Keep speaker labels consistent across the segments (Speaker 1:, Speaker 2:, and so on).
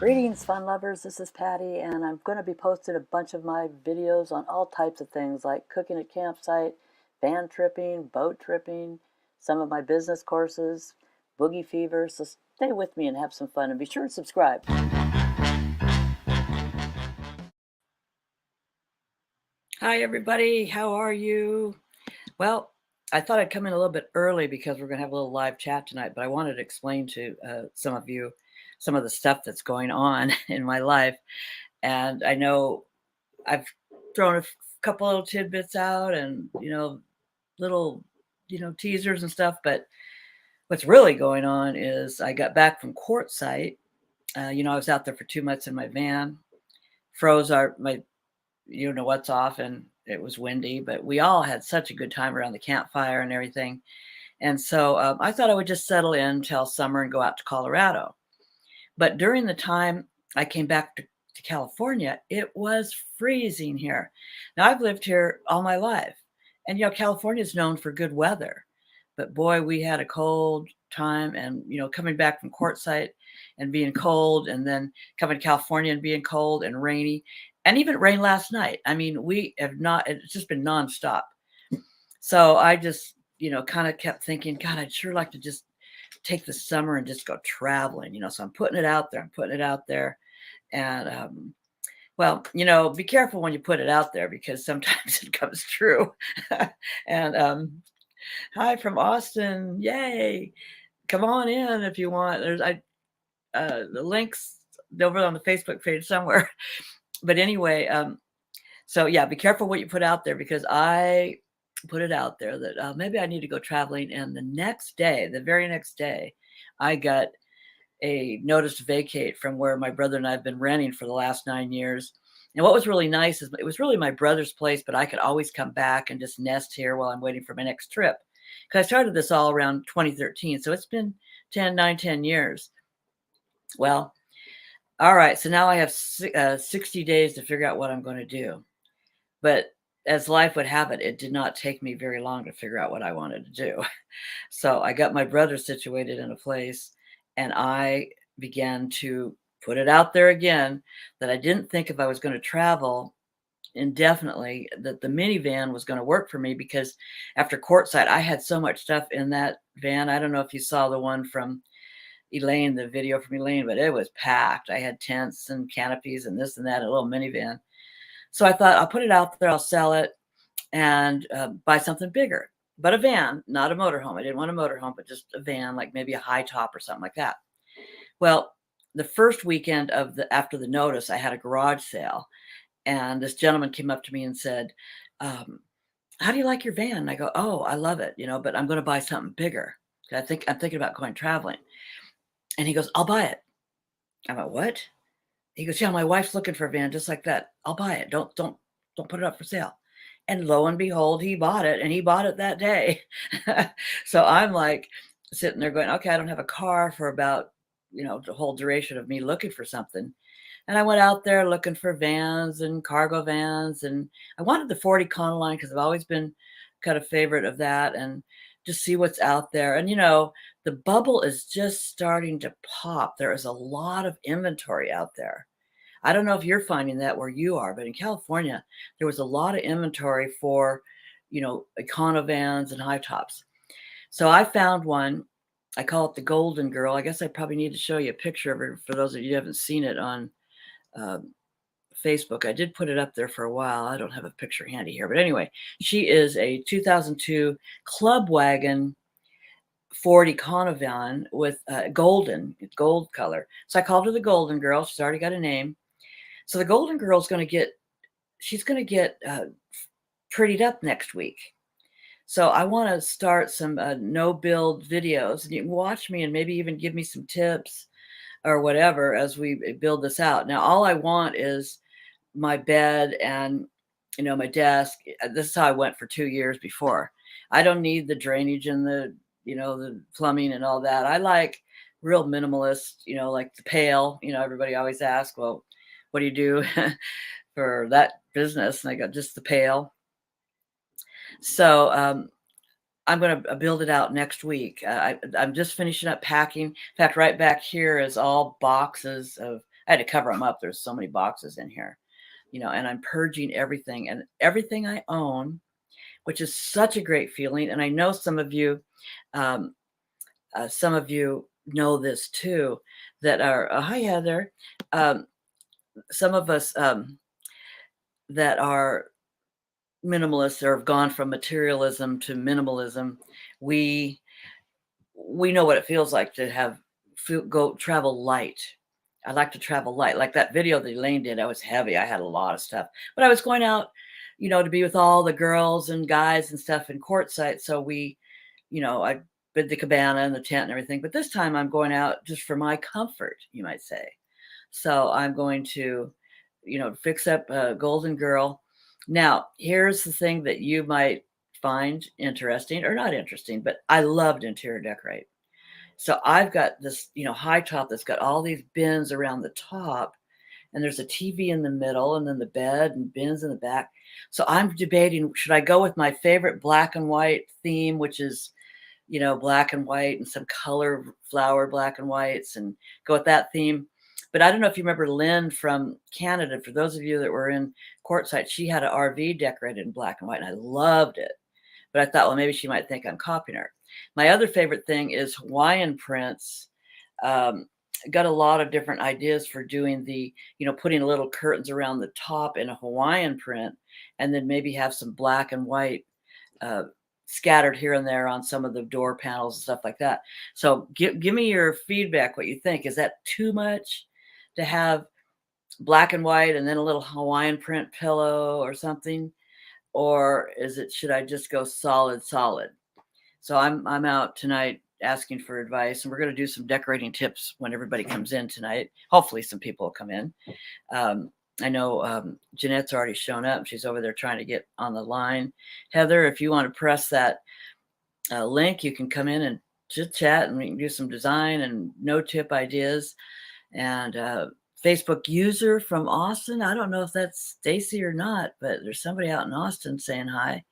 Speaker 1: Greetings, fun lovers. This is Patty, and I'm going to be posting a bunch of my videos on all types of things like cooking at campsite, van tripping, boat tripping, some of my business courses, boogie fever. So stay with me and have some fun, and be sure to subscribe. Hi, everybody. How are you? Well, I thought I'd come in a little bit early because we're going to have a little live chat tonight, but I wanted to explain to some of you some of the stuff that's going on in my life. And I know I've thrown a couple little tidbits out and, little, teasers and stuff. But what's really going on is I got back from Quartzsite. I was out there for 2 months in my van, froze my, what's off, and it was windy, but we all had such a good time around the campfire and everything. And so I thought I would just settle in till summer and go out to Colorado. But during the time I came back to California, it was freezing here. Now, I've lived here all my life, and California is known for good weather. But boy, we had a cold time, and coming back from Quartzsite and being cold, and then coming to California and being cold and rainy, and even rain last night. I mean, we have not, it's just been nonstop. So I just, kind of kept thinking, God, I'd sure like to just take the summer and just go traveling, so I'm putting it out there. I'm putting it out there. And, well, be careful when you put it out there because sometimes it comes true. And, hi from Austin. Yay. Come on in if you want. The links over on the Facebook page somewhere. But anyway, so yeah, be careful what you put out there because I put it out there that maybe I need to go traveling. And the very next day, I got a notice to vacate from where my brother and I have been renting for the last 9 years. And what was really nice is it was really my brother's place, but I could always come back and just nest here while I'm waiting for my next trip. Because I started this all around 2013. So it's been 10 years. Well, all right. So now I have 60 days to figure out what I'm going to do. But as life would have it, it did not take me very long to figure out what I wanted to do. So I got my brother situated in a place, and I began to put it out there again that I didn't think if I was going to travel indefinitely that the minivan was going to work for me because after Quartzsite, I had so much stuff in that van. I don't know if you saw the one from Elaine, the video from Elaine, but it was packed. I had tents and canopies and this and that, a little minivan. So I thought I'll put it out there, I'll sell it and buy something bigger, but a van, not a motorhome. I didn't want a motorhome, but just a van, like maybe a high top or something like that. Well, the first weekend after the notice, I had a garage sale, and this gentleman came up to me and said, "How do you like your van?" And I go, "Oh, I love it, but I'm going to buy something bigger. I'm thinking about going traveling." And he goes, "I'll buy it." I went, "What?" He goes, "Yeah, my wife's looking for a van just like that. I'll buy it. Don't put it up for sale." And lo and behold, he bought it, and he bought it that day. So I'm like sitting there going, okay, I don't have a car for about, the whole duration of me looking for something. And I went out there looking for vans and cargo vans. And I wanted the 40 Econoline because I've always been kind of favorite of that and just see what's out there. And, the bubble is just starting to pop. There is a lot of inventory out there. I don't know if you're finding that where you are, but in California, there was a lot of inventory for, econovans and high tops. So I found one. I call it the Golden Girl. I guess I probably need to show you a picture of her for those of you who haven't seen it on um, Facebook. I did put it up there for a while. I don't have a picture handy here, but anyway, she is a 2002 Club Wagon Ford Econovan with gold color. So I called her the Golden Girl. She's already got a name. So the Golden Girl's she's going to get prettied up next week. So I want to start some no build videos, and you can watch me and maybe even give me some tips or whatever as we build this out. Now, all I want is my bed and, my desk. This is how I went for 2 years before. I don't need the drainage and the plumbing and all that. I like real minimalist, like the pail. Everybody always asks, well, what do you do for that business? And I got just the pail. So I'm going to build it out next week. I'm just finishing up packing. In fact, right back here is all boxes of, I I had to cover them up. There's so many boxes in here, and I'm purging everything and everything I own, which is such a great feeling. And I know um, some of you know this too, that are, hi Heather, um, some of us that are minimalists or have gone from materialism to minimalism, we we know what it feels like to go travel light. I like to travel light. Like that video that Elaine did, I was heavy. I had a lot of stuff, but I was going out, to be with all the girls and guys and stuff in Quartzsite. So I bid the cabana and the tent and everything. But this time I'm going out just for my comfort, you might say. So I'm going to, fix up a Golden Girl. Now, here's the thing that you might find interesting or not interesting, but I loved interior decorate. So I've got this, high top that's got all these bins around the top, and there's a TV in the middle, and then the bed and bins in the back. So I'm debating, should I go with my favorite black and white theme, which is, black and white and some color flower black and whites, and go with that theme. But I don't know if you remember Lynn from Canada. For those of you that were in Quartzsite, she had an RV decorated in black and white, and I loved it. But I thought, well, maybe she might think I'm copying her. My other favorite thing is Hawaiian prints. Got a lot of different ideas for doing putting little curtains around the top in a Hawaiian print, and then maybe have some black and white uh, scattered here and there on some of the door panels and stuff like that. So give me your feedback, what you think. Is that too much to have black and white and then a little Hawaiian print pillow or something? Or should I just go solid? So I'm out tonight asking for advice, and we're going to do some decorating tips when everybody comes in tonight. Hopefully some people will come in. I know Jeanette's already shown up. She's over there trying to get on the line. Heather, if you want to press that link, you can come in and just chat, and we can do some design and no tip ideas. And Facebook user from Austin. I don't know if that's Stacy or not, but there's somebody out in Austin saying hi.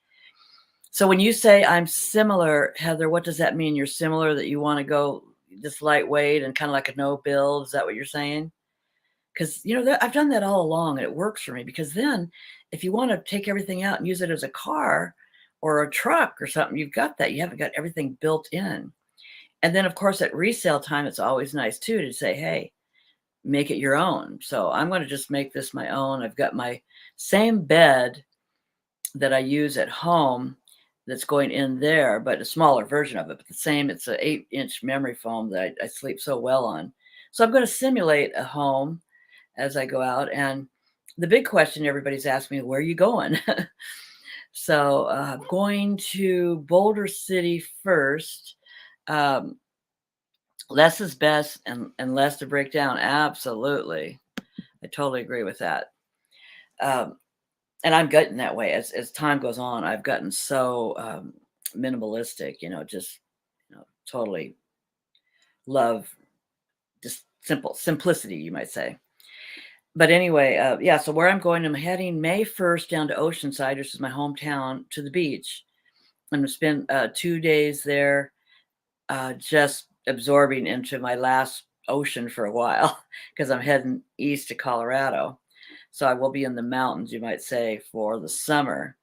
Speaker 1: So when you say I'm similar, Heather, what does that mean? You're similar, that you want to go just lightweight and kind of like a no build. Is that what you're saying? Because, I've done that all along, and it works for me, because then if you want to take everything out and use it as a car or a truck or something, you've got that. You haven't got everything built in. And then, of course, at resale time, it's always nice, too, to say, hey, make it your own. So I'm going to just make this my own. I've got my same bed that I use at home that's going in there, but a smaller version of it, but the same. It's an 8-inch memory foam that I sleep so well on. So I'm going to simulate a home as I go out. And the big question everybody's asking me, where are you going? So I'm going to Boulder City first. Less is best, and less to break down. Absolutely. I totally agree with that. And I'm getting that way as time goes on. I've gotten so minimalistic, just totally love just simplicity, you might say. But anyway, yeah. So where I'm going, I'm heading May 1st down to Oceanside, which is my hometown, to the beach. I'm going to spend 2 days there, just absorbing into my last ocean for a while, because I'm heading east to Colorado. So I will be in the mountains, you might say, for the summer.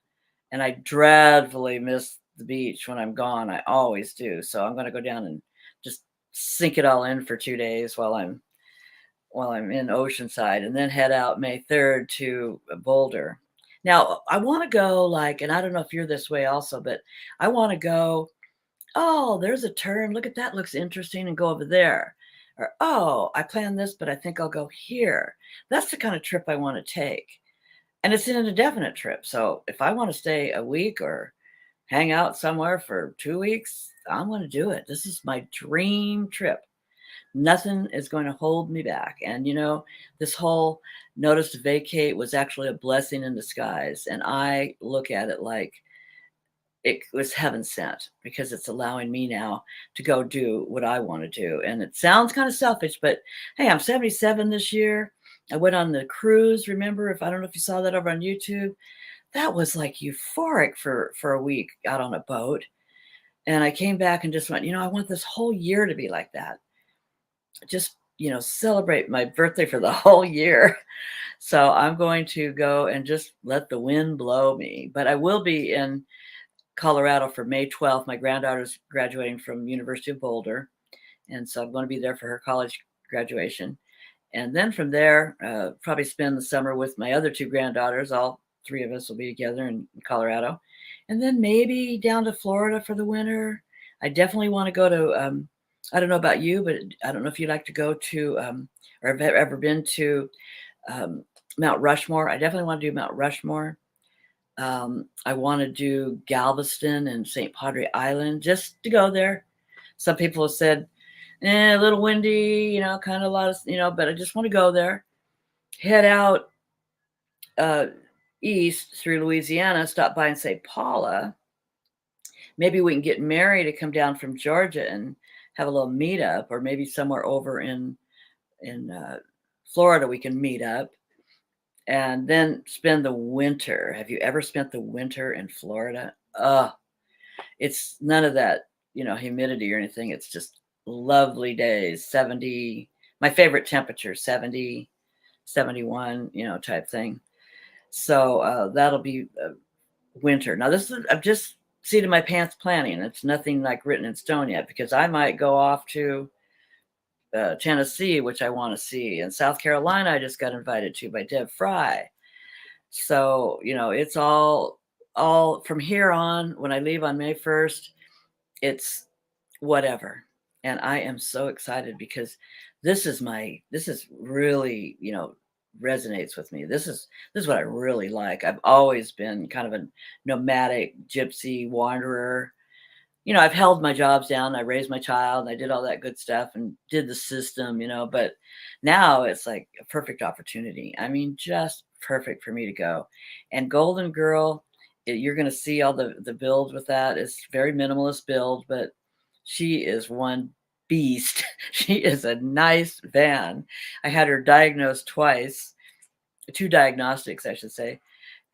Speaker 1: And I dreadfully miss the beach when I'm gone. I always do. So I'm going to go down and just sink it all in for 2 days while I'm in Oceanside, and then head out May 3rd to Boulder. Now, I want to go and I don't know if you're this way also, but I want to go, oh, there's a turn. Look at that. Looks interesting, and go over there. Or, oh, I planned this, but I think I'll go here. That's the kind of trip I want to take. And it's an indefinite trip. So if I want to stay a week or hang out somewhere for 2 weeks, I'm going to do it. This is my dream trip. Nothing is going to hold me back. And, this whole notice to vacate was actually a blessing in disguise. And I look at it like it was heaven sent, because it's allowing me now to go do what I want to do. And it sounds kind of selfish, but hey, I'm 77 this year. I went on the cruise. Remember, I don't know if you saw that over on YouTube, that was like euphoric for a week out on a boat. And I came back and just went, I want this whole year to be like that. Just celebrate my birthday for the whole year. So I'm going to go and just let the wind blow me. But I will be in Colorado for May 12th. My granddaughter's graduating from University of Boulder, and so I'm going to be there for her college graduation. And then from there, probably spend the summer with my other two granddaughters. All three of us will be together in Colorado. And then maybe down to Florida for the winter. I definitely want to go to, I don't know about you, but I don't know if you'd like to go to, or have ever been to Mount Rushmore. I definitely want to do Mount Rushmore. I want to do Galveston and St. Padre Island just to go there. Some people have said, a little windy, kind of a lot of, but I just want to go there. Head out east through Louisiana, stop by in St. Paula. Maybe we can get Mary to come down from Georgia and have a little meetup, or maybe somewhere over in Florida we can meet up. And then spend the winter. Have you ever spent the winter in Florida? It's none of that, humidity or anything. It's just lovely days. 70, my favorite temperature, 70, 71, type thing. So that'll be winter. Now this is, I'm just seat of my pants planning. It's nothing like written in stone yet, because I might go off to Tennessee, which I want to see, and South Carolina I just got invited to by Deb Fry. So it's all from here on. When I leave on May 1st, it's whatever. And I am so excited because this is really resonates with me. This is what I really like. I've always been kind of a nomadic gypsy wanderer. I've held my jobs down. I raised my child and I did all that good stuff and did the system, but now it's like a perfect opportunity. I mean, just perfect for me to go. And Golden Girl, you're going to see all the build with that. It's very minimalist build, but she is one beast. She is a nice van. I had her diagnosed twice, 2 diagnostics, I should say.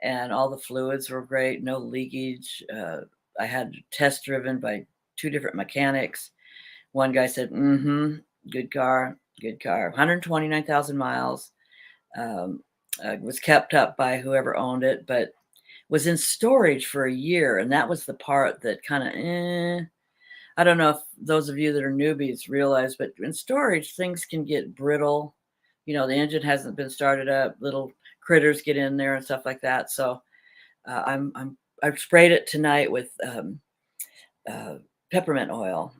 Speaker 1: And all the fluids were great, no leakage. I had test driven by 2 different mechanics. One guy said, good car, 129,000 miles. Was kept up by whoever owned it, but was in storage for a year. And that was the part that kind of, I don't know if those of you that are newbies realize, but in storage, things can get brittle. The engine hasn't been started up, little critters get in there and stuff like that. So I've sprayed it tonight with peppermint oil,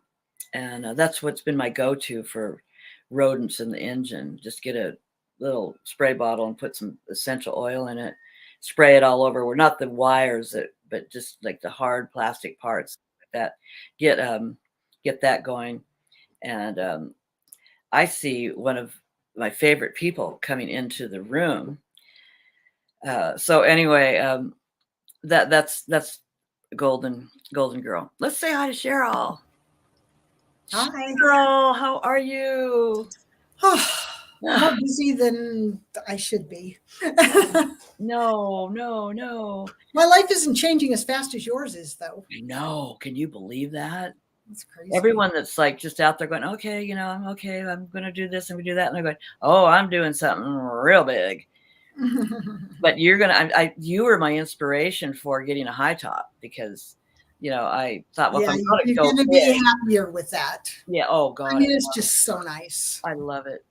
Speaker 1: and that's what's been my go-to for rodents in the engine. Just get a little spray bottle and put some essential oil in it, spray it all over. We're not the wires, but just like the hard plastic parts that get that going. And I see one of my favorite people coming into the room. So anyway, that's Golden Girl. Let's say hi to Cheryl.
Speaker 2: Hi.
Speaker 1: Cheryl, how are you?
Speaker 2: More busy than I should be.
Speaker 1: No.
Speaker 2: My life isn't changing as fast as yours is, though.
Speaker 1: No, can you believe that?
Speaker 2: That's crazy.
Speaker 1: Everyone that's like just out there going, okay, I'm okay, I'm going to do this and we do that. And they're going, oh, I'm doing something real big. But you were my inspiration for getting a high top, because I thought, well,
Speaker 2: yeah,
Speaker 1: if I'm
Speaker 2: you're going to be happier with that.
Speaker 1: Yeah. Oh God.
Speaker 2: I mean, it's just so nice.
Speaker 1: I love it.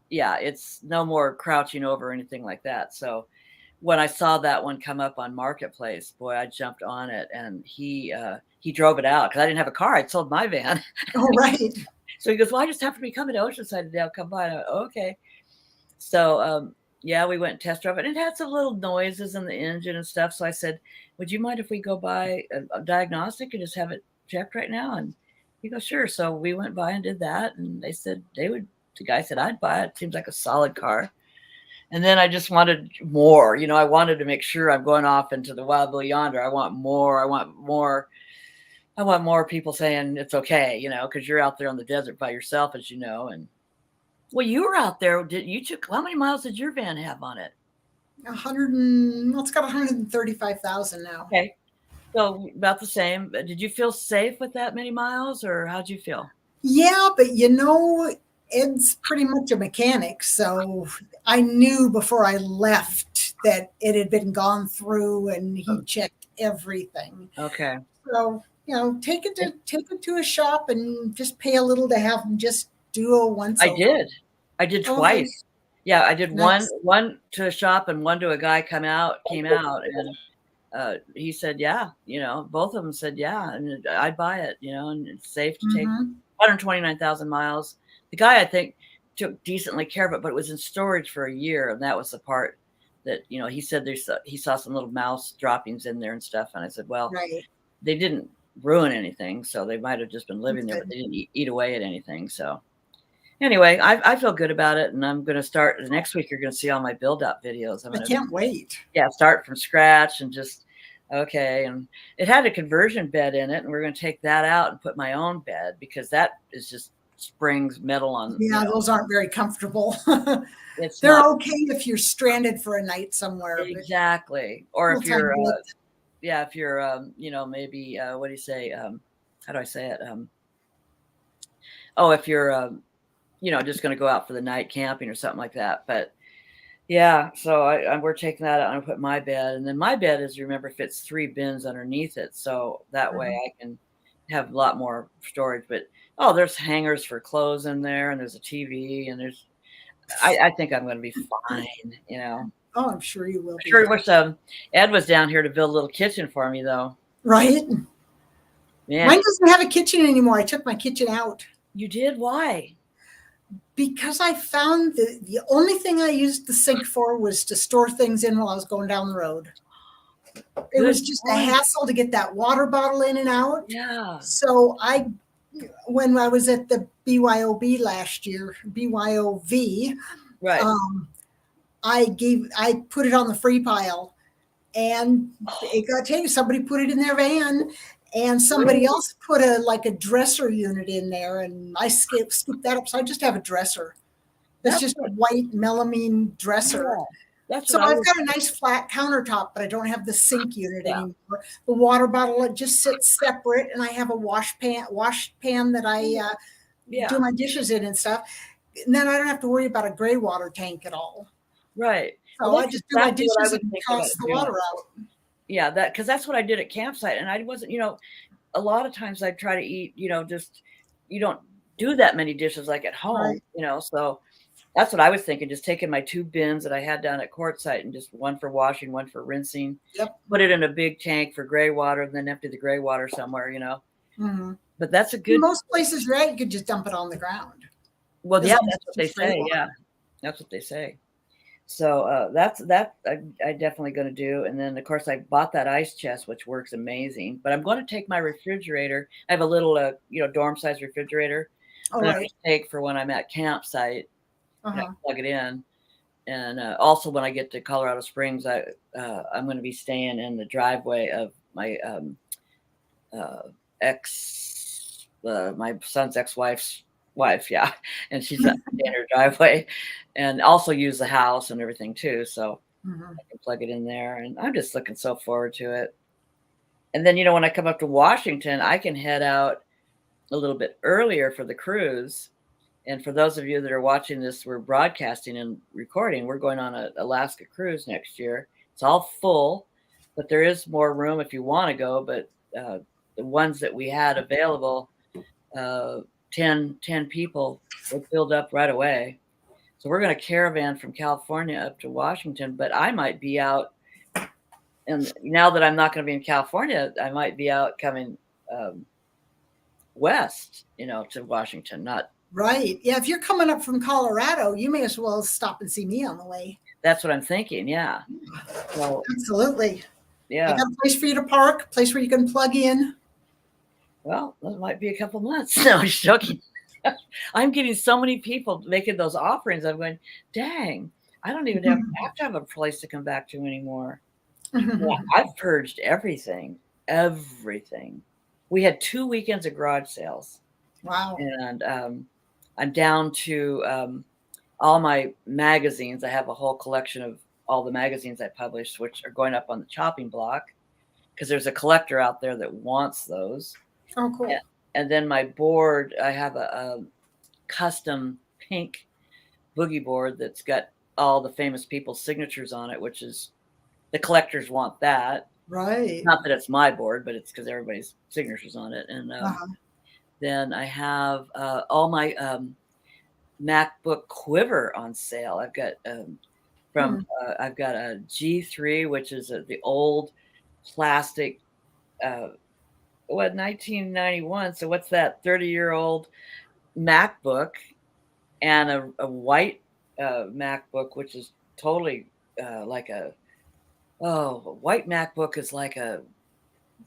Speaker 1: Yeah, it's no more crouching over or anything like that. So when I saw that one come up on Marketplace, boy, I jumped on it, and he drove it out because I didn't have a car. I'd sold my van.
Speaker 2: Oh, right.
Speaker 1: So he goes, well, I just happened to be coming to Oceanside today. I'll come by. And I went, okay. So yeah, we went and test drove it. And it had some little noises in the engine and stuff. So I said, would you mind if we go by a diagnostic and just have it checked right now? And he goes, sure. So we went by and did that. And they said the guy said, I'd buy it. It seems like a solid car. And then I just wanted more. I wanted to make sure I'm going off into the wild blue yonder. I want more. I want more people saying it's okay, because you're out there on the desert by yourself, as you know. And well, you were out there. How many miles did your van have on it?
Speaker 2: It's got 135,000 now.
Speaker 1: Okay. So about the same. Did you feel safe with that many miles, or how'd you feel?
Speaker 2: Yeah, but Ed's pretty much a mechanic, so I knew before I left that it had been gone through and he checked everything.
Speaker 1: Okay.
Speaker 2: So, take it to a shop and just pay a little to have them just do a once
Speaker 1: I
Speaker 2: over.
Speaker 1: did. I did
Speaker 2: Okay.
Speaker 1: twice. Yeah, I did
Speaker 2: Nice.
Speaker 1: one to a shop and one to a guy came out, and he said, yeah, both of them said, yeah, and I'd buy it, and it's safe to take
Speaker 2: Mhm.
Speaker 1: 129,000 miles. The guy, I think, took decently care of it, but it was in storage for a year, and that was the part that, he said he saw some little mouse droppings in there and stuff, and I said, well,
Speaker 2: Right.
Speaker 1: they didn't ruin anything, so they might have just been living there,
Speaker 2: That's
Speaker 1: but
Speaker 2: good.
Speaker 1: they didn't eat away at anything. So anyway, I feel good about it, and I'm going to start the next week. You're going to see all my build-up videos. I'm
Speaker 2: I
Speaker 1: going to
Speaker 2: can't wait.
Speaker 1: start from scratch and just okay. And it had a conversion bed in it, and we're going to take that out and put my own bed because that is just springs metal on.
Speaker 2: Yeah, those aren't very comfortable.
Speaker 1: It's
Speaker 2: They're
Speaker 1: not
Speaker 2: okay if you're stranded for a night somewhere, but
Speaker 1: exactly. Or if
Speaker 2: full-time
Speaker 1: you're
Speaker 2: lift.
Speaker 1: yeah, if you're maybe what do you say? How do I say it? Oh, if you're just going to go out for the night camping or something like that. But yeah, so we're taking that out and I put my bed, and then my bed is, remember, fits 3 bins underneath it, so that way
Speaker 2: Mhm.
Speaker 1: I can have a lot more storage. But oh, there's hangers for clothes in there, and there's a TV, and I think I'm going to be fine.
Speaker 2: Oh, I'm sure you will
Speaker 1: I
Speaker 2: be.
Speaker 1: sure wish Ed was down here to build a little kitchen for me, though.
Speaker 2: Right?
Speaker 1: Man,
Speaker 2: Mine doesn't have a kitchen anymore. I took my kitchen out
Speaker 1: you did? Why?
Speaker 2: because I found the only thing I used the sink for was to store things in while I was going down the road. It
Speaker 1: Good
Speaker 2: was just a
Speaker 1: point.
Speaker 2: hassle to get that water bottle in and out.
Speaker 1: Yeah.
Speaker 2: So when I was at the BYOB last year, BYOV,
Speaker 1: Right.
Speaker 2: I put it on the free pile, and it got taken. Somebody put it in their van, and somebody
Speaker 1: Really?
Speaker 2: else put a dresser unit in there, and I scooped that up. So I just have a dresser. That's
Speaker 1: That's
Speaker 2: just a
Speaker 1: what,
Speaker 2: white melamine dresser.
Speaker 1: yeah. That's
Speaker 2: So
Speaker 1: what I
Speaker 2: I've
Speaker 1: was.
Speaker 2: got a nice flat countertop, but I don't have the sink unit
Speaker 1: Yeah.
Speaker 2: anymore. The water bottle, it just sits separate, and I have a wash pan that I
Speaker 1: Yeah.
Speaker 2: do my dishes in and stuff. And then I don't have to worry about a gray water tank at all.
Speaker 1: Right. Well,
Speaker 2: So I
Speaker 1: that's
Speaker 2: just do my
Speaker 1: exactly what I
Speaker 2: dishes
Speaker 1: was
Speaker 2: and
Speaker 1: thinking about
Speaker 2: toss the
Speaker 1: doing.
Speaker 2: water out.
Speaker 1: Yeah, because that's what I did at campsite, and I wasn't, a lot of times I try to eat, just you don't do that many dishes like at home,
Speaker 2: Right.
Speaker 1: so that's what I was thinking, just taking my 2 bins that I had down at Quartzsite and just one for washing, one for rinsing,
Speaker 2: Yep.
Speaker 1: put it in a big tank for gray water, and then empty the gray water somewhere,
Speaker 2: Mhm.
Speaker 1: But that's a
Speaker 2: In
Speaker 1: good.
Speaker 2: most places, right, you could just dump it on the ground
Speaker 1: Well,
Speaker 2: as
Speaker 1: yeah,
Speaker 2: long as
Speaker 1: that's
Speaker 2: it's
Speaker 1: what they
Speaker 2: just gray
Speaker 1: say.
Speaker 2: water.
Speaker 1: Yeah, that's what they say. So that I definitely going to do. And then of course I bought that ice chest, which works amazing. But I'm going to take my refrigerator. I have a little dorm size refrigerator
Speaker 2: All
Speaker 1: that I
Speaker 2: right.
Speaker 1: just take for when I'm at campsite and I
Speaker 2: Uh-huh.
Speaker 1: plug it in. And also when I get to Colorado Springs, I'm going to be staying in the driveway of my uh, my son's ex-wife's wife, yeah, and she's in her driveway, and also use the house and everything too. So
Speaker 2: Mhm.
Speaker 1: I can plug it in there, and I'm just looking so forward to it. And then when I come up to Washington, I can head out a little bit earlier for the cruise. And for those of you that are watching this, we're broadcasting and recording. We're going on an Alaska cruise next year. It's all full, but there is more room if you want to go. But the ones that we had available, uh, 10 people were filled up right away. So we're going to caravan from California up to Washington, but I might be out. And now that I'm not going to be in California, I might be out coming west, to Washington. Not
Speaker 2: Right. Yeah, if you're coming up from Colorado, you may as well stop and see me on the way.
Speaker 1: That's what I'm thinking. Yeah. So
Speaker 2: Absolutely. I
Speaker 1: yeah.
Speaker 2: got a place for you to park, a place where you can plug in.
Speaker 1: Well, that might be a couple months. No, I'm just joking. I'm getting so many people making those offerings. I'm going, dang, I don't even have to have a place to come back to anymore. Yeah, I've purged everything. Everything. We had 2 weekends of garage sales,
Speaker 2: Wow.
Speaker 1: and I'm down to all my magazines. I have a whole collection of all the magazines I published, which are going up on the chopping block because there's a collector out there that wants those.
Speaker 2: Oh, cool.
Speaker 1: And then my board, I have a custom pink boogie board that's got all the famous people's signatures on it, which is the collectors want that.
Speaker 2: Right.
Speaker 1: Not that it's my board, but it's because everybody's signatures on it. And
Speaker 2: Uh-huh.
Speaker 1: then I have all my MacBook Quiver on sale. I've got I've got a G3, which is the old plastic, 1991. So what's that? 30-year-old MacBook, and a white MacBook, which is totally like a white MacBook is like a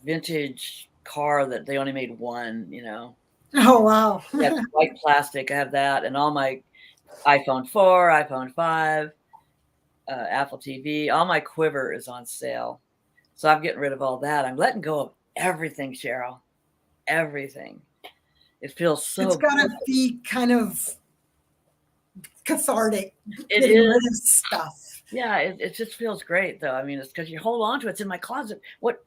Speaker 1: vintage car that they only made one.
Speaker 2: Oh, wow.
Speaker 1: Yeah, white plastic. I have that, and all my iPhone 4, iPhone 5, Apple TV, all my Quiver is on sale. So I'm getting rid of all that. I'm letting go of everything, Cheryl. Everything. It feels so
Speaker 2: It's got to
Speaker 1: good.
Speaker 2: be kind of cathartic
Speaker 1: It
Speaker 2: getting rid
Speaker 1: is.
Speaker 2: of stuff.
Speaker 1: Yeah, it just feels great though. I mean, it's because you hold on to it. It's in my closet.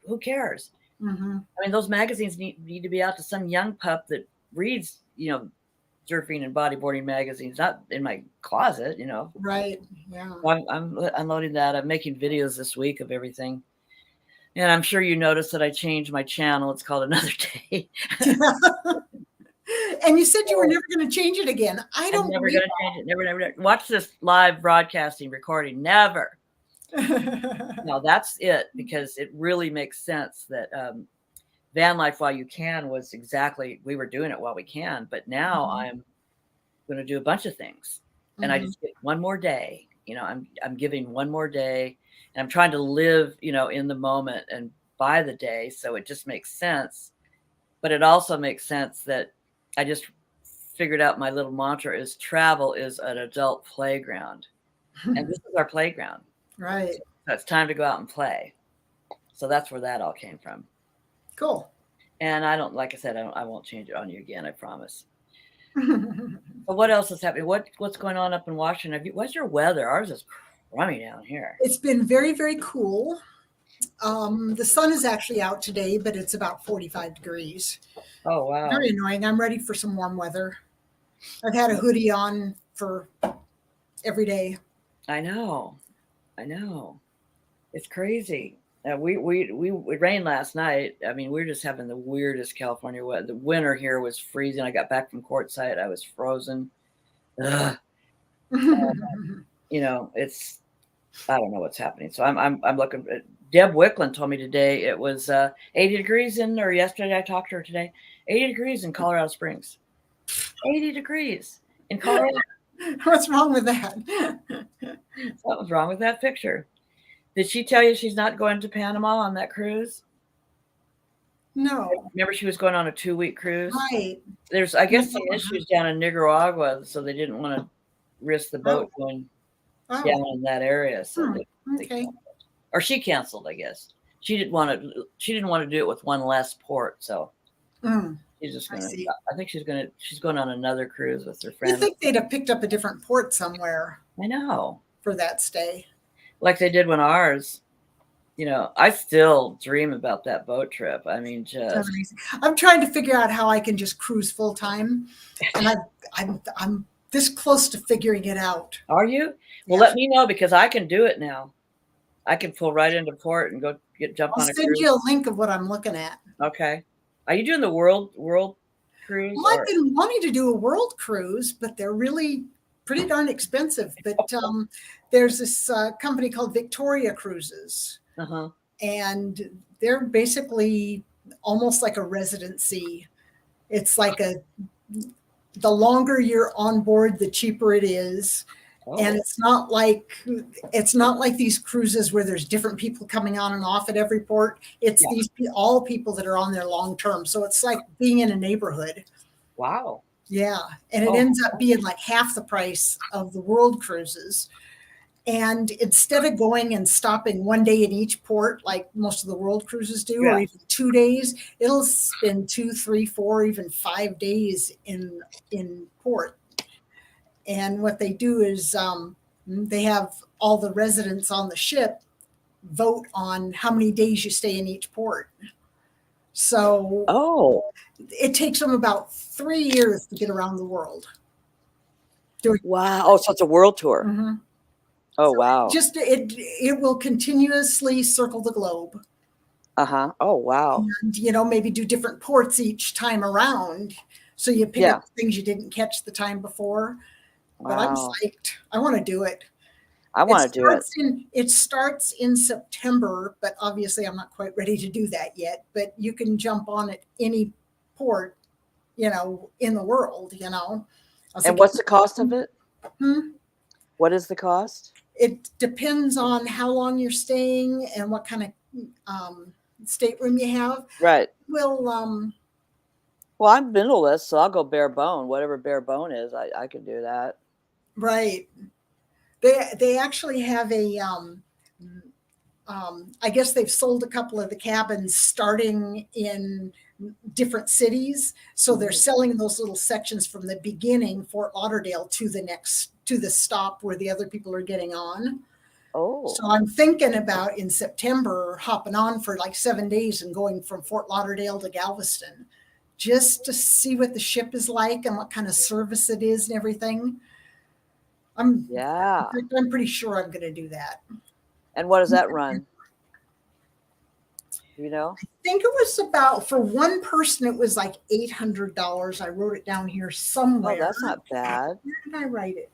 Speaker 1: Who cares?
Speaker 2: Hmm.
Speaker 1: I mean, those magazines need to be out to some young pup that reads, surfing and bodyboarding magazines, not in my closet.
Speaker 2: Right. Yeah.
Speaker 1: I'm unloading that. I'm making videos this week of everything. And I'm sure you noticed that I changed my channel. It's called Another Day.
Speaker 2: And you said you were never going to change it again. I
Speaker 1: I'm
Speaker 2: don't
Speaker 1: never
Speaker 2: believe
Speaker 1: going to change it. Never. Watch this live broadcasting recording. Never.
Speaker 2: that.
Speaker 1: No, that's it, because it really makes sense that van life while you can was exactly, we were doing it while we can. But now
Speaker 2: Mhm.
Speaker 1: I'm going to do a bunch of things, and I
Speaker 2: Mhm.
Speaker 1: just get one more day. I'm giving one more day, and I'm trying to live, in the moment and by the day. So it just makes sense. But it also makes sense that I just figured out my little mantra is travel is an adult playground. And this is our playground.
Speaker 2: Right.
Speaker 1: So it's time to go out and play. So that's where that all came from.
Speaker 2: Cool.
Speaker 1: And like I said, I won't change it on you again, I promise. But what else is happening? What's going on up in Washington? What's your weather? Ours is crummy down here.
Speaker 2: It's been very, very cool. The sun is actually out today, but it's about 45 degrees.
Speaker 1: Oh, wow.
Speaker 2: Very annoying. I'm ready for some warm weather. I've had a hoodie on for every day.
Speaker 1: I know. It's crazy. It rained last night. I mean, we're just having the weirdest California weather. The winter here was freezing. I got back from Quartzsite. I was frozen. Ugh. It's, I don't know what's happening. So I'm looking. Deb Wicklund told me today it was 80 degrees or yesterday I talked to her today. 80 degrees in Colorado Springs. 80 degrees in Colorado.
Speaker 2: What's wrong with that?
Speaker 1: Something's wrong with that picture. Did she tell you she's not going to Panama on that cruise?
Speaker 2: No.
Speaker 1: Remember, she was going on a 2-week cruise.
Speaker 2: Right.
Speaker 1: There's, I guess, some issues down in Nicaragua, so they didn't want to risk the boat going down in that area. So
Speaker 2: okay.
Speaker 1: or she canceled, I guess. She didn't want to do it with one less port, so she's just gonna. I think she's going on another cruise with her friend.
Speaker 2: I think they'd have picked up a different port somewhere.
Speaker 1: I know.
Speaker 2: For that stay.
Speaker 1: Like they did when ours. I still dream about that boat trip. I mean, just
Speaker 2: I'm trying to figure out how I can just cruise full time, and I'm this close to figuring it out.
Speaker 1: Are you? Well, let me know, because I can do it now. I can pull right into port and go jump on a cruise.
Speaker 2: I'll send you a link of what I'm looking at.
Speaker 1: Okay. Are you doing the world cruise?
Speaker 2: Well, I've been wanting to do a world cruise, but they're really pretty darn expensive. But there's this company called Victoria Cruises.
Speaker 1: Uh-huh.
Speaker 2: And they're basically almost like a residency. It's like the longer you're on board, the cheaper it is. Oh. And it's not like these cruises where there's different people coming on and off at every port. It's all people that are on there long term. So it's like being in a neighborhood.
Speaker 1: Wow.
Speaker 2: Yeah. And it ends up being like half the price of the world cruises. And instead of going and stopping one day in each port, like most of the world cruises do, or even 2 days, it'll spend 2, 3, 4, even 5 days in port. And what they do is they have all the residents on the ship vote on how many days you stay in each port. So it takes them about 3 years to get around the world. doing.
Speaker 1: Wow. Oh, so it's a world tour.
Speaker 2: Mhm.
Speaker 1: Oh, wow.
Speaker 2: Just it will continuously circle the globe.
Speaker 1: Uh-huh. Oh, wow.
Speaker 2: And, maybe do different ports each time around. So you pick
Speaker 1: Yeah.
Speaker 2: up things you didn't catch the time before. But I'm
Speaker 1: Wow.
Speaker 2: psyched. I want to do it.
Speaker 1: I want to do it.
Speaker 2: It starts in September, but obviously I'm not quite ready to do that yet. But you can jump on at any port, in the world,
Speaker 1: And what's the cost of it?
Speaker 2: Hmm?
Speaker 1: What is the cost?
Speaker 2: It depends on how long you're staying and what kind of stateroom you have.
Speaker 1: Right.
Speaker 2: Well,
Speaker 1: I'm middleless, so I'll go bare bone. Whatever bare bone is, I can do that.
Speaker 2: right. They actually have a I guess they've sold a couple of the cabins starting in different cities. So they're selling those little sections from the beginning, Fort Lauderdale, to the stop where the other people are getting on.
Speaker 1: Oh.
Speaker 2: So I'm thinking about in September hopping on for like 7 days and going from Fort Lauderdale to Galveston just to see what the ship is like and what kind of service it is and everything. I'm pretty sure I'm going to do that.
Speaker 1: And what does that run? You know?
Speaker 2: I think it was about, for one person, it was like $800. I wrote it down here somewhere.
Speaker 1: Oh, that's not bad.
Speaker 2: Where did I write it?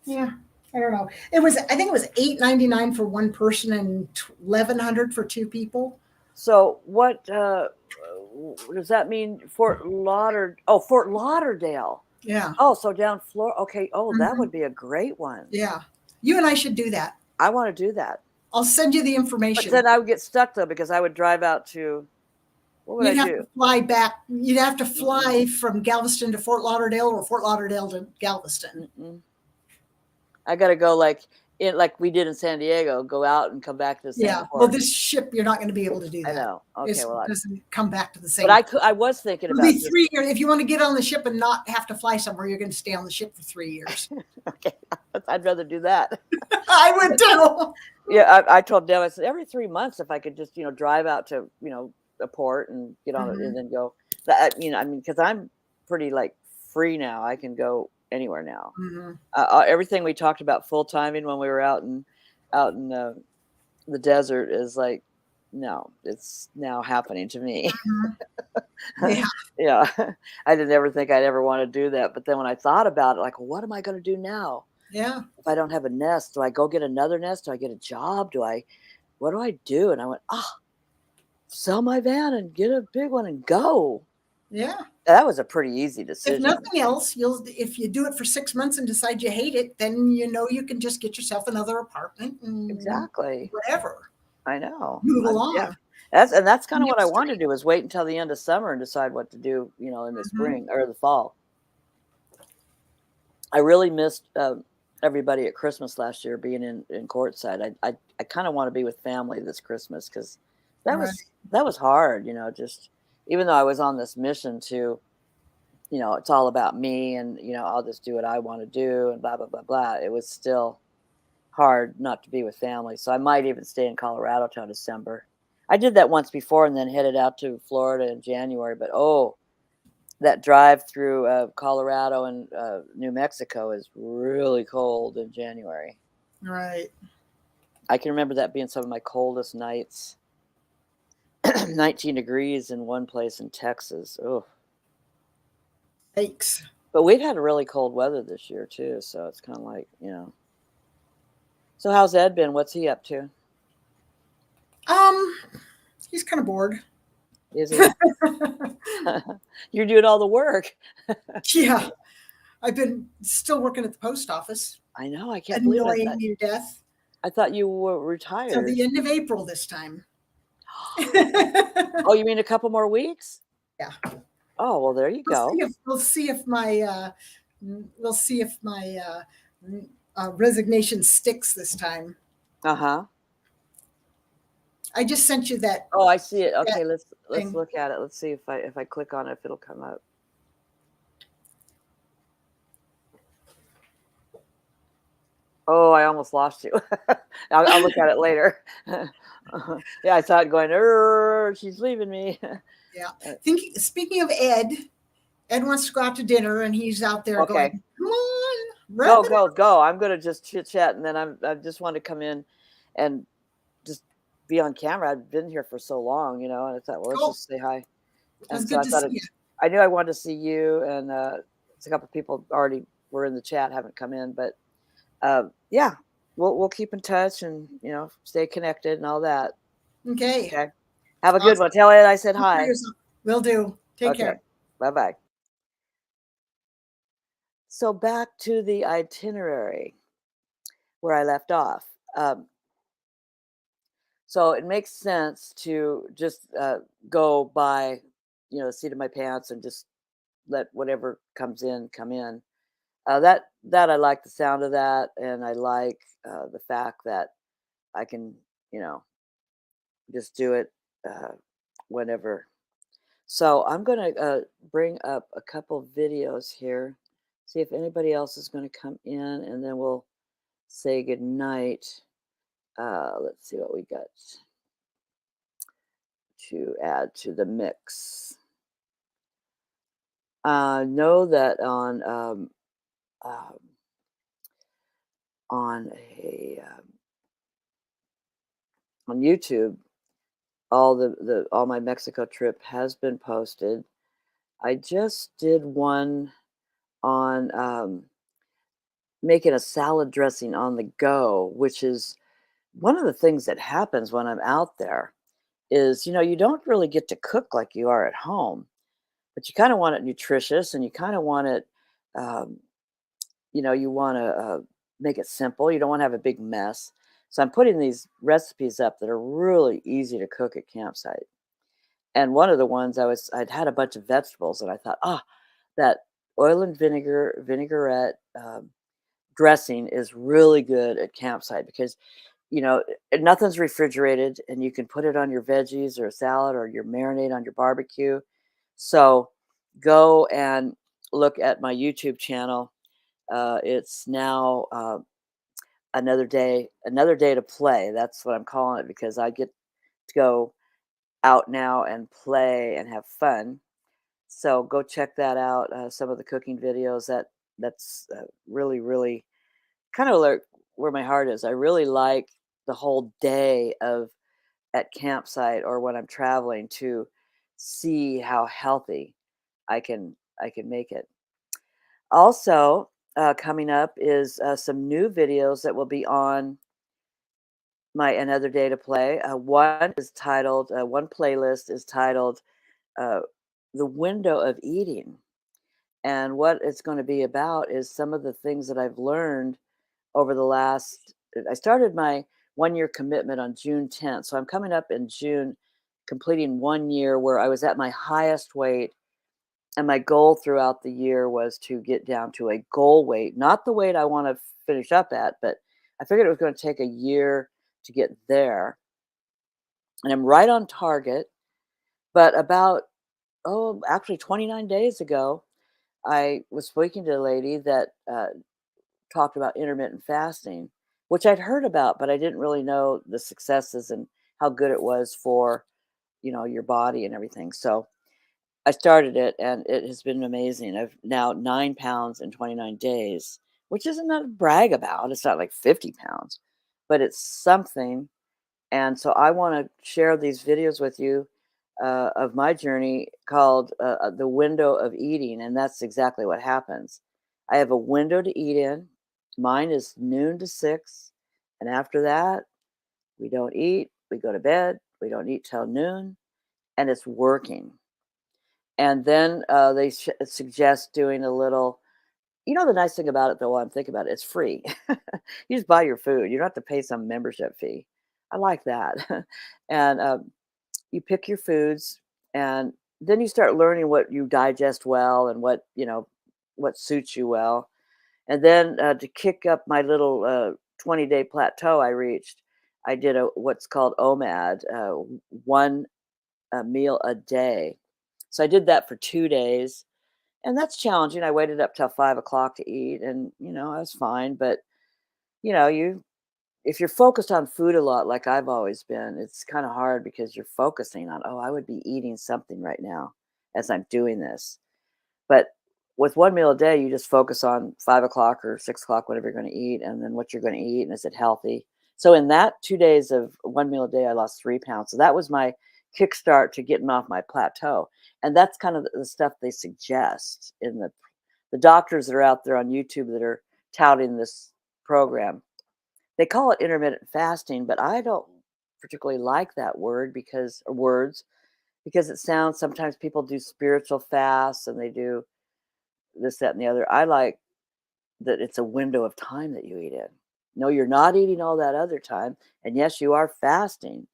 Speaker 2: Yeah, I don't know. I think it was $899 for one person and $1,100 for two people.
Speaker 1: So what does that mean? Fort Lauderdale. Oh, Fort Lauderdale.
Speaker 2: Yeah.
Speaker 1: Oh, so down Florida. Okay. Oh, that would be a great one.
Speaker 2: Yeah. You and I should do that.
Speaker 1: I want to do that.
Speaker 2: I'll send you the information.
Speaker 1: But then I would get stuck though, because I would drive out to, what would
Speaker 2: You'd
Speaker 1: I
Speaker 2: have
Speaker 1: do?
Speaker 2: to fly back. You'd have to fly from Galveston to Fort Lauderdale or Fort Lauderdale to Galveston.
Speaker 1: I got to go like we did in San Diego, go out and come back to the same port.
Speaker 2: Well, this ship, you're not going to be able to do that.
Speaker 1: I know. Okay,
Speaker 2: it doesn't come back to the same.
Speaker 1: But I was thinking about
Speaker 2: it. 3 years. If you want to get on the ship and not have to fly somewhere, you're going to stay on the ship for 3 years.
Speaker 1: Okay, I'd rather do that.
Speaker 2: I would too.
Speaker 1: Yeah, I told Deb, I said every 3 months, if I could just drive out to a port and get on it and then go. Because I'm pretty like free now. I can go anywhere now. Everything we talked about full timing when we were out in the desert is like, no, it's now happening to me. Yeah. I didn't ever think I'd ever want to do that, but then when I thought about it, like, well, what am I going to do now?
Speaker 2: Yeah.
Speaker 1: If I don't have a nest, do I go get another nest? Do I get a job? What do I do? And I went, sell my van and get a big one and go.
Speaker 2: Yeah.
Speaker 1: That was a pretty easy decision.
Speaker 2: If nothing else, if you do it for 6 months and decide you hate it, then you can just get yourself another apartment and
Speaker 1: exactly
Speaker 2: whatever.
Speaker 1: I know.
Speaker 2: Move along.
Speaker 1: Yeah. That's kind of what I want to do, is wait until the end of summer and decide what to do, in the spring or the fall. I really missed everybody at Christmas last year being in courtside. I kind of want to be with family this Christmas, because that was hard, just even though I was on this mission to, it's all about me and, I'll just do what I want to do and blah, blah, blah, blah. It was still hard not to be with family. So I might even stay in Colorado till December. I did that once before and then headed out to Florida in January. But, that drive through Colorado and New Mexico is really cold in January.
Speaker 2: Right.
Speaker 1: I can remember that being some of my coldest nights. 19 degrees in one place in Texas. Oh,
Speaker 2: thanks.
Speaker 1: But we've had really cold weather this year too, so it's kind of like, So how's Ed been? What's he up to?
Speaker 2: He's kind of bored.
Speaker 1: Is he? You're doing all the work.
Speaker 2: Yeah, I've been still working at the post office.
Speaker 1: I know. I can't believe it.
Speaker 2: Annoying you to death.
Speaker 1: I thought you were retired.
Speaker 2: Till the end of April this time.
Speaker 1: Oh, you mean a couple more weeks?
Speaker 2: Yeah.
Speaker 1: Oh, well, there you go.
Speaker 2: We'll see if my resignation sticks this time.
Speaker 1: Uh-huh.
Speaker 2: I just sent you that.
Speaker 1: Oh, I see it. Okay, let's look at it. Let's see if I click on it, if it'll come up. Oh, I almost lost you. I'll look at it later. Yeah, I saw it going, she's leaving me.
Speaker 2: Yeah. Speaking of Ed, Ed wants to go out to dinner, and he's out there
Speaker 1: Okay.
Speaker 2: going, "Come on, wrap
Speaker 1: Go,
Speaker 2: it up."
Speaker 1: go, go. I'm gonna just chit chat, and then I just want to come in and just be on camera. I've been here for so long, and I thought, well, let's
Speaker 2: Cool.
Speaker 1: just say hi.
Speaker 2: It was
Speaker 1: And so
Speaker 2: good
Speaker 1: I
Speaker 2: to
Speaker 1: thought
Speaker 2: see you.
Speaker 1: I knew I wanted to see you, and it's a couple of people already were in the chat, haven't come in, but yeah, we'll keep in touch and stay connected and all that.
Speaker 2: Okay.
Speaker 1: Okay. Have a good
Speaker 2: Awesome.
Speaker 1: one. Tell Ed I said
Speaker 2: Take care of
Speaker 1: hi.
Speaker 2: yourself. Will do. Take
Speaker 1: Okay.
Speaker 2: care.
Speaker 1: Bye bye. So back to the itinerary where I left off. So it makes sense to just go by, the seat of my pants and just let whatever comes in come in. That I like the sound of that, and I like the fact that I can, you know, just do it uh, whenever. So I'm gonna bring up a couple videos here, see if anybody else is gonna come in, and then we'll say good night. Let's see what we got to add to the mix. Know that um, on a on YouTube, all my Mexico trip has been posted. I just did one on making a salad dressing on the go, which is one of the things that happens when I'm out there. Is you don't really get to cook like you are at home, but you kind of want it nutritious, and you kind of want it. Um, you want to make it simple. You don't want to have a big mess. So I'm putting these recipes up that are really easy to cook at campsite. And one of the ones I'd had a bunch of vegetables, and I thought, that oil and vinegar vinaigrette dressing is really good at campsite because nothing's refrigerated, and you can put it on your veggies or a salad or your marinade on your barbecue. So go and look at my YouTube channel. It's now another day to play. That's what I'm calling it because I get to go out now and play and have fun. So go check that out. Some of the cooking videos that's really really kind of like where my heart is. I really like the whole day of at campsite or when I'm traveling to see how healthy I can make it. Also, coming up is some new videos that will be on my Another Day to Play. One playlist is titled uh, The Window of Eating. And what it's going to be about is some of the things that I've learned over the last. I started my 1 year commitment on June 10th. So I'm coming up in June, completing 1 year where I was at my highest weight. And my goal throughout the year was to get down to a goal weight, not the weight I want to finish up at, but I figured it was going to take a year to get there. And I'm right on target. But about, actually 29 days ago, I was speaking to a lady that talked about intermittent fasting, which I'd heard about, but I didn't really know the successes and how good it was for, your body and everything. So I started it and it has been amazing. I've now 9 pounds in 29 days, which isn't not to brag about. It's not like 50 pounds, but it's something. And so I want to share these videos with you of my journey called The Window of Eating. And that's exactly what happens. I have a window to eat in. Mine is noon to 6. And after that, we don't eat. We go to bed. We don't eat till noon. And it's working. And then they suggest doing a little. The nice thing about it, though, while I'm thinking about it, it's free. You just buy your food. You don't have to pay some membership fee. I like that. And you pick your foods, and then you start learning what you digest well and what suits you well. And then to kick up my little 20-day plateau I reached, I did what's called OMAD, one meal a day. So I did that for 2 days, and that's challenging. I waited up till 5 o'clock to eat, and I was fine. But you if you're focused on food a lot, like I've always been, it's kind of hard because you're focusing on, oh, I would be eating something right now as I'm doing this. But with one meal a day, you just focus on 5 o'clock or 6 o'clock, whatever you're going to eat, and then what you're going to eat, and is it healthy? So in that 2 days of one meal a day, I lost 3 pounds. So that was my kickstart to getting off my plateau. And that's kind of the stuff they suggest in the doctors that are out there on YouTube that are touting this program. They call it intermittent fasting, but I don't particularly like that word because or words because it sounds sometimes people do spiritual fasts and they do this, that, and the other. I like that it's a window of time that you eat in. No, you're not eating all that other time. And yes, you are fasting,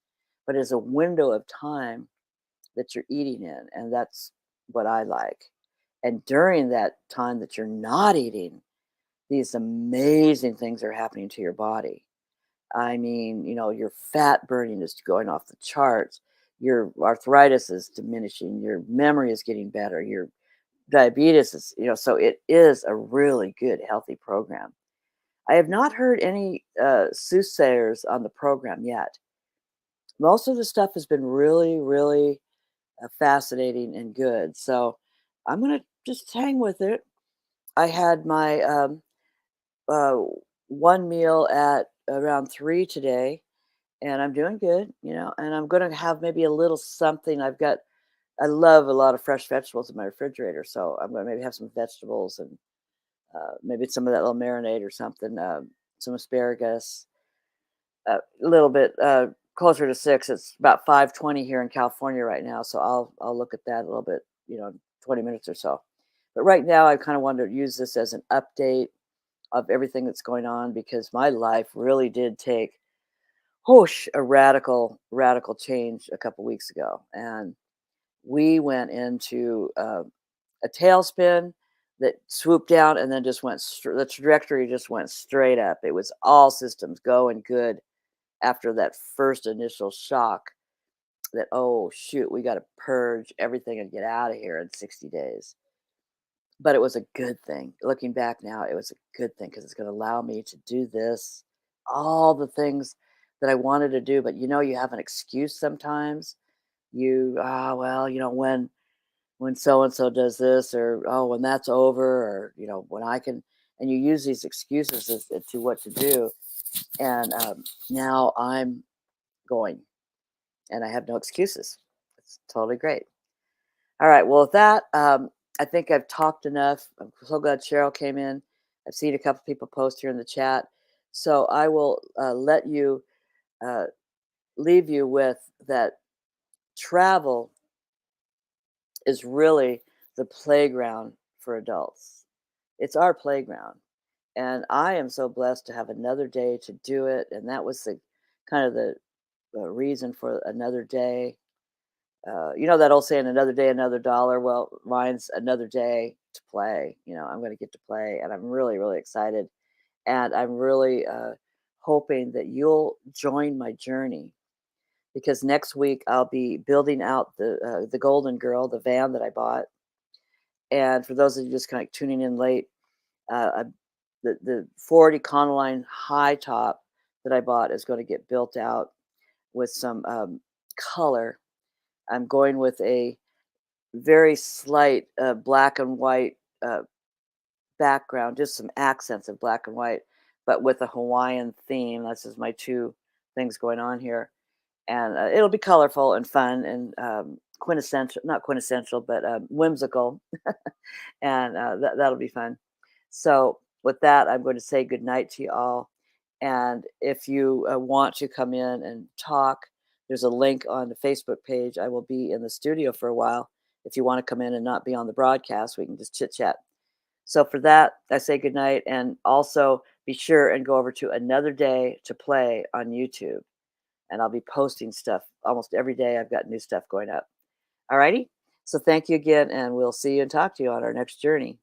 Speaker 1: but it's a window of time that you're eating in. And that's what I like. And during that time that you're not eating, these amazing things are happening to your body. I mean, your fat burning is going off the charts. Your arthritis is diminishing. Your memory is getting better. Your diabetes is, so it is a really good, healthy program. I have not heard any soothsayers on the program yet. Most of the stuff has been really, really fascinating and good. So I'm going to just hang with it. I had my uh, one meal at around 3 today, and I'm doing good, and I'm going to have maybe a little something. I love a lot of fresh vegetables in my refrigerator. So I'm going to maybe have some vegetables and maybe some of that little marinade or something, some asparagus, a little bit closer to 6. It's about 5:20 here in California right now, so I'll look at that a little bit, 20 minutes or so. But right now, I kind of wanted to use this as an update of everything that's going on because my life really did take whoosh a radical change a couple weeks ago, and we went into a tailspin that swooped down and then just went the trajectory just went straight up. It was all systems go and good after that first initial shock that, oh shoot, we got to purge everything and get out of here in 60 days. But it was a good thing. Looking back now, it was a good thing because it's going to allow me to do this, all the things that I wanted to do. But you have an excuse sometimes. Well, when so and so does this, or oh, when that's over, or when I can, and you use these excuses as to what to do. And now I'm going, and I have no excuses. It's totally great. All right. Well, with that, I think I've talked enough. I'm so glad Cheryl came in. I've seen a couple people post here in the chat, so I will let you uh, leave you with that. Travel is really the playground for adults. It's our playground. And I am so blessed to have another day to do it. And that was the kind of the reason for another day. That old saying, another day, another dollar. Well, mine's another day to play. I'm going to get to play. And I'm really, really excited. And I'm really hoping that you'll join my journey because next week I'll be building out the Golden Girl, the van that I bought. And for those of you just kind of tuning in late, uh, the 40 Econoline high top that I bought is going to get built out with some color. I'm going with a very slight black and white background, just some accents of black and white, but with a Hawaiian theme. That's just my two things going on here. And it'll be colorful and fun and quintessential, not quintessential, but whimsical. And that'll be fun. So, with that, I'm going to say good night to you all. And if you want to come in and talk, there's a link on the Facebook page. I will be in the studio for a while. If you want to come in and not be on the broadcast, we can just chit chat. So, for that, I say good night. And also be sure and go over to Another Day to Play on YouTube. And I'll be posting stuff almost every day. I've got new stuff going up. All righty. So, thank you again. And we'll see you and talk to you on our next journey.